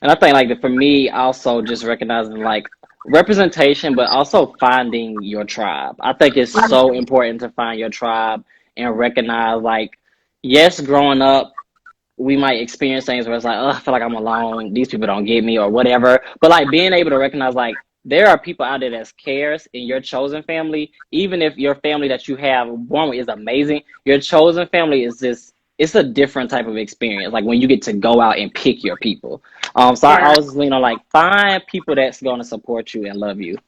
And I think like for me, also just recognizing like representation, but also finding your tribe. I think it's so important to find your tribe and recognize like, yes, growing up, we might experience things where it's like, oh, I feel like I'm alone. These people don't get me or whatever. But like being able to recognize like there are people out there that cares in your chosen family. Even if your family that you have born with is amazing, your chosen family is just, it's a different type of experience. Like when you get to go out and pick your people. So I Yeah. always lean on like find people that's going to support you and love you.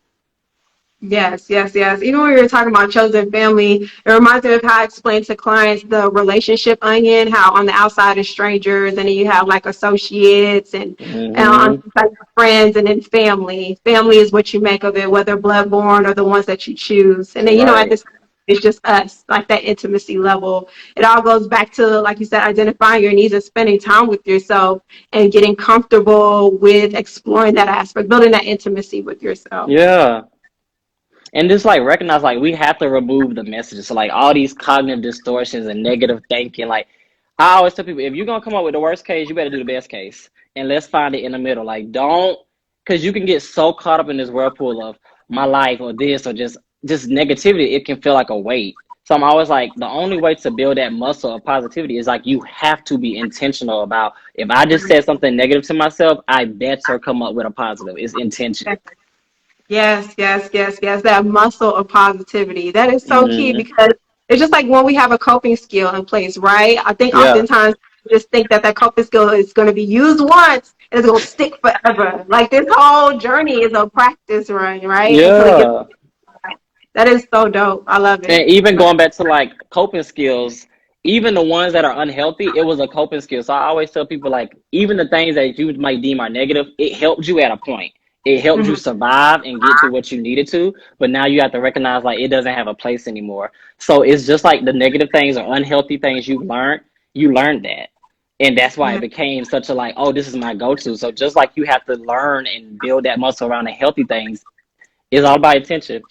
Yes, yes, yes. Even when we were talking about chosen family, it reminds me of how I explain to clients the relationship onion, how on the outside is strangers, and then you have like associates and on Hmm. the inside friends, and then family. Family is what you make of it, whether bloodborne or the ones that you choose. And then, at Right. this, it's just us, like that intimacy level. It all goes back to, like you said, identifying your needs and spending time with yourself and getting comfortable with exploring that aspect, building that intimacy with yourself. Yeah. And just like recognize like we have to remove the messages. So like all these cognitive distortions and negative thinking. Like I always tell people, if you're gonna come up with the worst case, you better do the best case. And let's find it in the middle. Like don't, because you can get so caught up in this whirlpool of my life or this or just negativity, it can feel like a weight. So I'm always like the only way to build that muscle of positivity is like you have to be intentional about if I just said something negative to myself, I better come up with a positive. It's intention. Yes, yes, yes, yes. That muscle of positivity. That is so key Hmm. because it's just like when we have a coping skill in place, right? I think Yeah. oftentimes we just think that coping skill is going to be used once and it's going to stick forever. Like this whole journey is a practice run, right? Until it gets Yeah. right. That is so dope. I love it. And even going back to like coping skills, even the ones that are unhealthy, it was a coping skill. So I always tell people like even the things that you might deem are negative, it helped you at a point. It helped you Mhm. survive and get to what you needed to, but now you have to recognize like it doesn't have a place anymore. So it's just like the negative things or unhealthy things you learned that. And that's why it became such a like, oh, this is my go-to. So just like you have to learn and build that muscle around the healthy things, it's all about attention.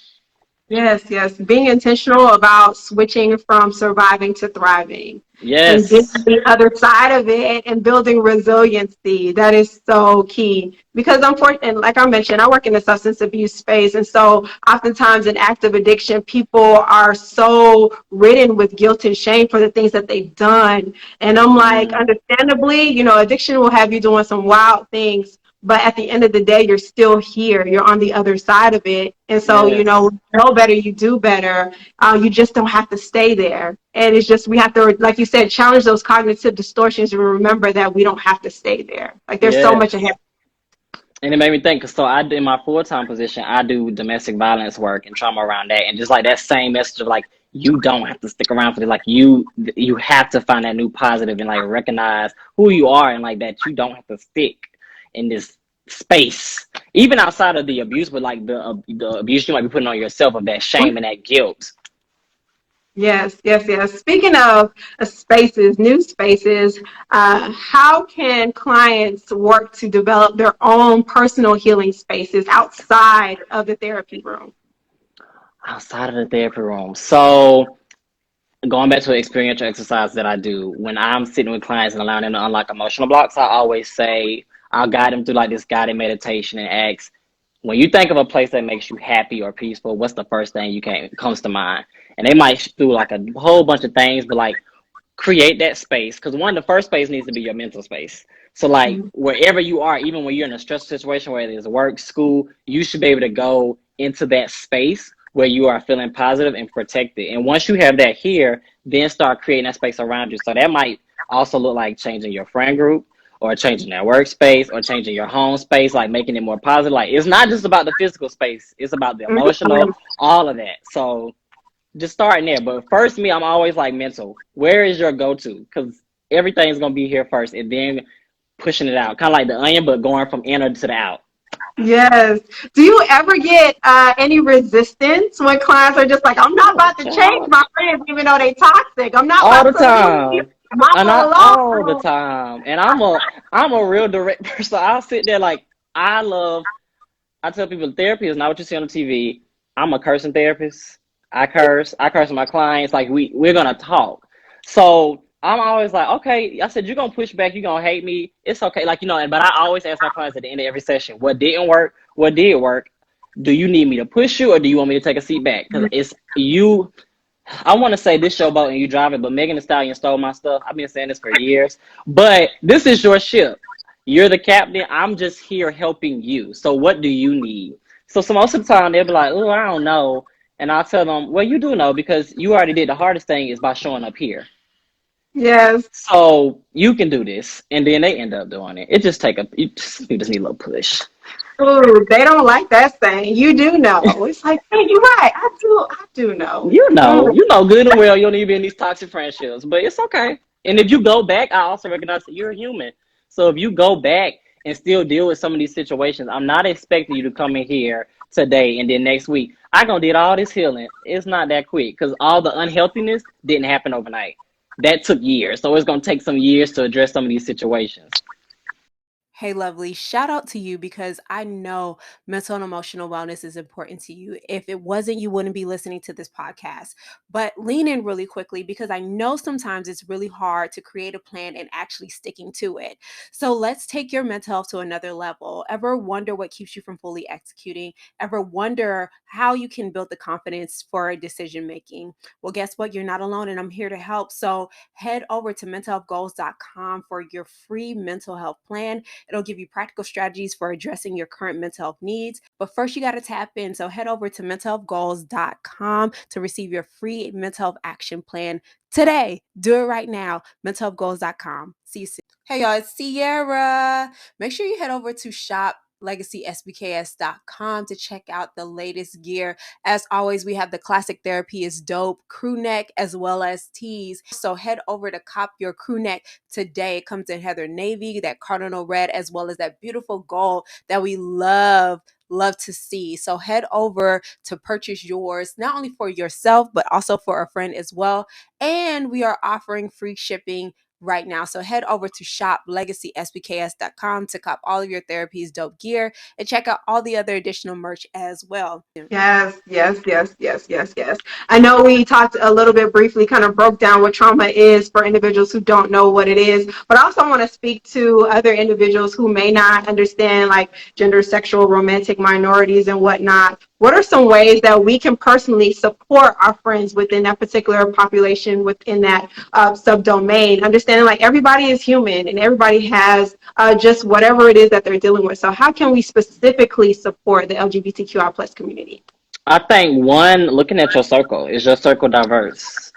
Yes, yes. Being intentional about switching from surviving to thriving and getting Yes. the other side of it and building resiliency. That is so key. Because unfortunately, like I mentioned, I work in the substance abuse space. And so oftentimes in active addiction, people are so ridden with guilt and shame for the things that they've done. And I'm like, Mm. understandably, addiction will have you doing some wild things, but at the end of the day, you're still here. You're on the other side of it. And so, Yes. know better, you do better. You just don't have to stay there. And it's just, we have to, like you said, challenge those cognitive distortions and remember that we don't have to stay there. Like there's so much Yes. ahead. And it made me think, 'cause so I in my full time position, I do domestic violence work and trauma around that, and just like that same message of like you don't have to stick around for it, like you have to find that new positive and like recognize who you are and like that you don't have to stick in this space, even outside of the abuse, but like the abuse you might be putting on yourself of that shame and that guilt. Yes, yes, yes. Speaking of spaces, new spaces, how can clients work to develop their own personal healing spaces outside of the therapy room? Outside of the therapy room. So going back to the experiential exercise that I do, when I'm sitting with clients and allowing them to unlock emotional blocks, I always say I'll guide them through like this guided meditation and ask, when you think of a place that makes you happy or peaceful, what's the first thing you can comes to mind? And they might do like a whole bunch of things, but like create that space because one, the first space needs to be your mental space. So like wherever you are, even when you're in a stressful situation, whether it's work, school, you should be able to go into that space where you are feeling positive and protected. And once you have that here, then start creating that space around you. So that might also look like changing your friend group or changing that workspace or changing your home space, like making it more positive. Like it's not just about the physical space, it's about the emotional, all of that. So just starting there. But first, me, I'm always like mental. Where is your go to? Because everything's gonna be here first, and then pushing it out, kind of like the onion, but going from inner to the out. Yes. Do you ever get any resistance when clients are just like, I'm not Oh, about to change child, my friends even though they toxic. I'm not all about the to leave. time, I'm not and for I the all the long time, and I'm a real direct person. I'll sit there like I love. I tell people therapy is not what you see on the TV. I'm a cursing therapist. I curse. I curse my clients. Like we're gonna talk. So I'm always like, okay, I said, you're going to push back. You're going to hate me. It's okay. Like, but I always ask my clients at the end of every session, what didn't work? What did work? Do you need me to push you or do you want me to take a seat back? Because it's you. I want to say this your boat and you drive it, but Megan Thee Stallion stole my stuff. I've been saying this for years. But this is your ship. You're the captain. I'm just here helping you. So what do you need? So most of the time they'll be like, oh, I don't know. And I'll tell them, well, you do know because you already did the hardest thing is by showing up here. Yes. So you can do this. And then they end up doing it. It just you just need a little push. Ooh, they don't like that saying. You do know. It's like, hey, you're right. I do know. Mm. You know good and well you don't need to be in these toxic friendships, but it's okay. And if you go back, I also recognize that you're a human. So if you go back and still deal with some of these situations, I'm not expecting you to come in here today and then next week. I gonna did all this healing. It's not that quick because all the unhealthiness didn't happen overnight. That took years. So it's gonna take some years to address some of these situations. Hey, lovely. Shout out to you because I know mental and emotional wellness is important to you. If it wasn't, you wouldn't be listening to this podcast. But lean in really quickly because I know sometimes it's really hard to create a plan and actually sticking to it. So let's take your mental health to another level. Ever wonder what keeps you from fully executing? Ever wonder how you can build the confidence for decision making? Well, guess what? You're not alone and I'm here to help. So head over to mentalhealthgoals.com for your free mental health plan. It'll give you practical strategies for addressing your current mental health needs. But first, you got to tap in. So head over to mentalhealthgoals.com to receive your free mental health action plan today. Do it right now. mentalhealthgoals.com. See you soon. Hey, y'all, it's Sierra. Make sure you head over to shoplegacysbks.com to check out the latest gear. As always, we have the classic therapy is dope crew neck as well as tees. So head over to cop your crew neck today. It comes in heather navy, that cardinal red, as well as that beautiful gold that we love to see. So head over to purchase yours, not only for yourself, but also for a friend as well. And we are offering free shipping right now. So head over to shoplegacysbks.com to cop all of your therapy's dope gear and check out all the other additional merch as well. Yes, yes, yes, yes, yes, yes. I know we talked a little bit briefly, kind of broke down what trauma is for individuals who don't know what it is, but I also want to speak to other individuals who may not understand like gender, sexual, romantic minorities and whatnot. What are some ways that we can personally support our friends within that particular population, within that subdomain? Understanding like everybody is human and everybody has just whatever it is that they're dealing with. So how can we specifically support the LGBTQI plus community? I think one, looking at your circle, is your circle diverse?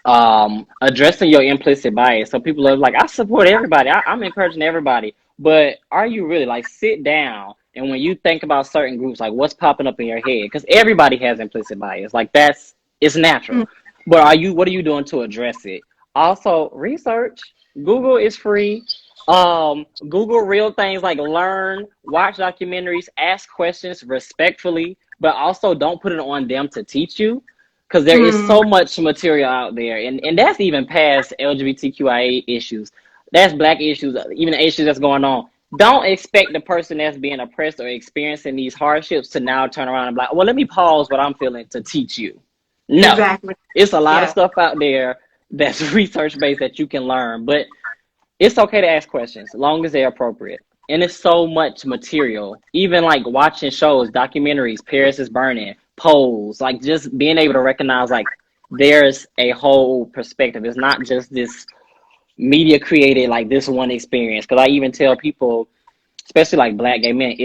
Addressing your implicit bias. So people are like, I support everybody. I'm encouraging everybody. But are you really like sit down and when you think about certain groups, like what's popping up in your head? Because everybody has implicit bias. Like it's natural. But what are you doing to address it? Also, research. Google is free. Google real things like learn, watch documentaries, ask questions respectfully, but also don't put it on them to teach you because there is Mm, so much material out there, and that's even past LGBTQIA issues. That's black issues, even the issues that's going on. Don't expect the person that's being oppressed or experiencing these hardships to now turn around and be like, well, let me pause what I'm feeling to teach you. No, exactly. it's a lot of Yeah. stuff out there that's research based that you can learn, but it's okay to ask questions as long as they're appropriate. And it's so much material. Even like watching shows, documentaries, Paris is Burning, polls, like just being able to recognize like there's a whole perspective. It's not just this media created like this one experience. Because I even tell people, especially like black gay men,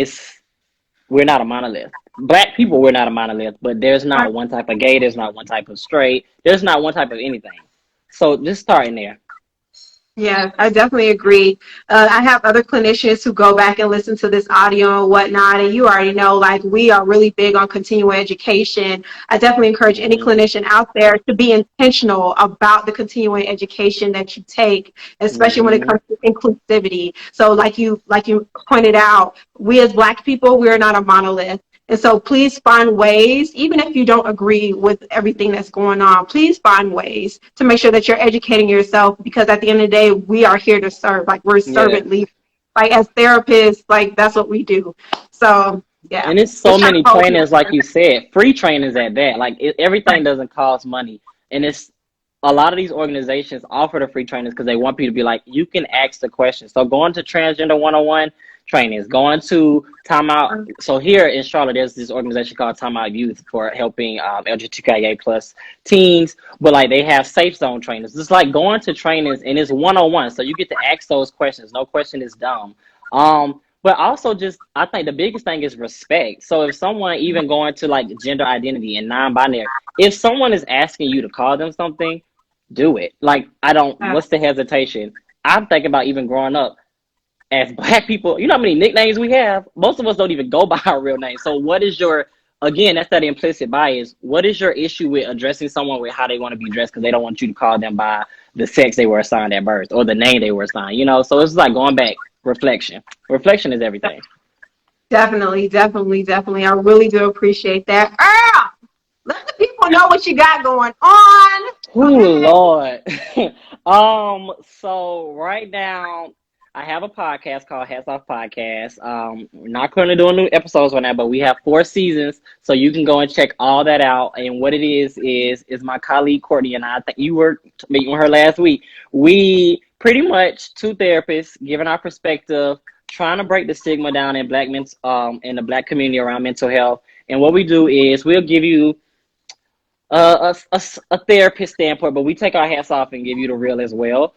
we're not a monolith. Black people, we're not a monolith, but there's not one type of gay, there's not one type of straight, there's not one type of anything. So just starting there. Yeah, I definitely agree. I have other clinicians who go back and listen to this audio and whatnot, and you already know, like, we are really big on continuing education. I definitely encourage any Mm-hmm. clinician out there to be intentional about the continuing education that you take, especially when it Mm-hmm. comes to inclusivity. So, like you pointed out, we as Black people, we're not a monolith. And so please find ways, even if you don't agree with everything that's going on, please find ways to make sure that you're educating yourself because at the end of the day, we are here to serve. Like we're Yeah. servant leaders. Like as therapists, like that's what we do. So yeah, And it's so just trying to many hold trainings, like you said, free trainings at that. Like everything right. doesn't cost money, and it's a lot of these organizations offer the free trainings because they want people to be like, you can ask the questions. So going to transgender 101 trainings, going to Timeout. So here in Charlotte, there's this organization called Timeout Youth for helping LGBTQIA plus teens. But like they have safe zone trainings. It's like going to trainings and it's 101. So you get to ask those questions. No question is dumb. But also just I think the biggest thing is respect. So if someone even going to like gender identity and non-binary, if someone is asking you to call them something, do it. Like I don't. What's the hesitation? I'm thinking about even growing up as Black people. You know how many nicknames we have? Most of us don't even go by our real name. So what is your again? That's that implicit bias. What is your issue with addressing someone with how they want to be dressed because they don't want you to call them by the sex they were assigned at birth or the name they were assigned? You know. So it's like going back. Reflection. Reflection is everything. Definitely, definitely, definitely. I really do appreciate that. Earl, let the people know what you got going on. Oh Okay. Lord. So right now I have a podcast called Hats Off Podcast. We're not currently doing new episodes right now, but we have 4 seasons, so you can go and check all that out. And what it is my colleague Courtney and I think you were meeting with her last week. We pretty much two therapists giving our perspective, trying to break the stigma down in Black men, in the Black community around mental health. And what we do is we'll give you a therapist standpoint, but we take our hats off and give you the real as well.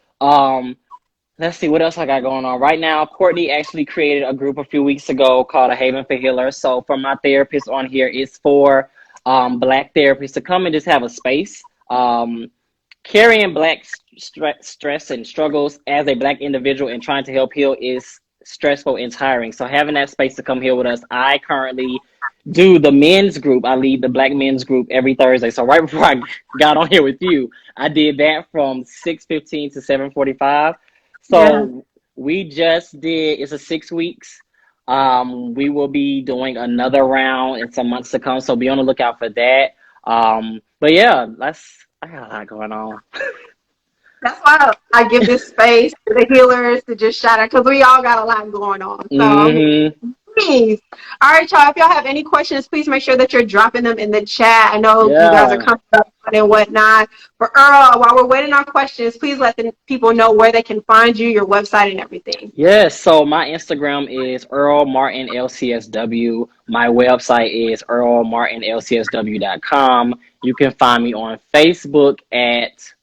Let's see what else I got going on right now. Courtney actually created a group a few weeks ago called a Haven for Healers. So for my therapists on here, it's for Black therapists to come and just have a space. Carrying Black stress and struggles as a Black individual and trying to help heal is stressful and tiring. So having that space to come heal with us, I currently do the men's group. I lead the Black men's group every Thursday. So right before I got on here with you, I did that from 6:15 to 7:45. Yeah. So we just did. It's a 6 weeks. We will be doing another round in some months to come. So be on the lookout for that. But yeah, I got a lot going on. That's why I give this space to the healers to just shout out because we all got a lot going on. So Mm-hmm. please. All right, y'all. If y'all have any questions, please make sure that you're dropping them in the chat. I know you guys are Yeah. coming up and whatnot. For Earl, while we're waiting on questions, please let the people know where they can find you, your website, and everything. Yes, so my Instagram is Earl Martin LCSW. My website is earlmartinlcsw.com. You can find me on Facebook at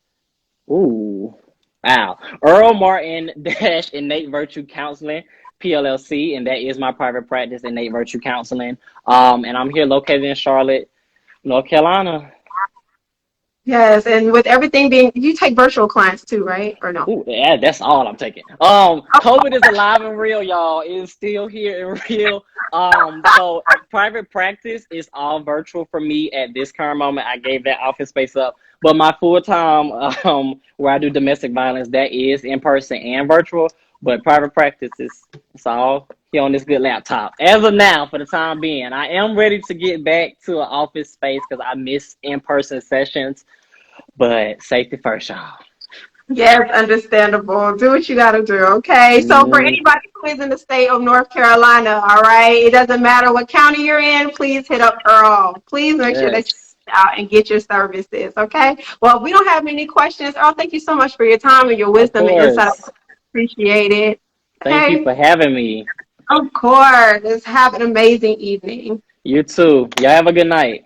ooh, wow, Earl Martin dash Innate Virtue Counseling PLLC, and that is my private practice, Innate Virtue Counseling. And I'm here located in Charlotte, North Carolina. Yes, and with everything being, you take virtual clients too, right? Or no? Ooh, yeah, that's all I'm taking. COVID is alive and real, y'all. It's still here and real. So private practice is all virtual for me at this current moment. I gave that office space up, but my full time, where I do domestic violence, that is in person and virtual. But private practice is it's all here on this good laptop. As of now, for the time being, I am ready to get back to an office space because I miss in person sessions. But safety first, y'all. Yes, understandable. Do what you got to do, okay? So for Mm, anybody who is in the state of North Carolina, all right, it doesn't matter what county you're in, please hit up Earl. Please make sure that you yes, get out and get your services, okay? Well, we don't have any questions. Earl, thank you so much for your time and your of wisdom and insight. course. Appreciate it. Thank you Okay? for having me. Of course. Have an amazing evening. You too. Y'all have a good night.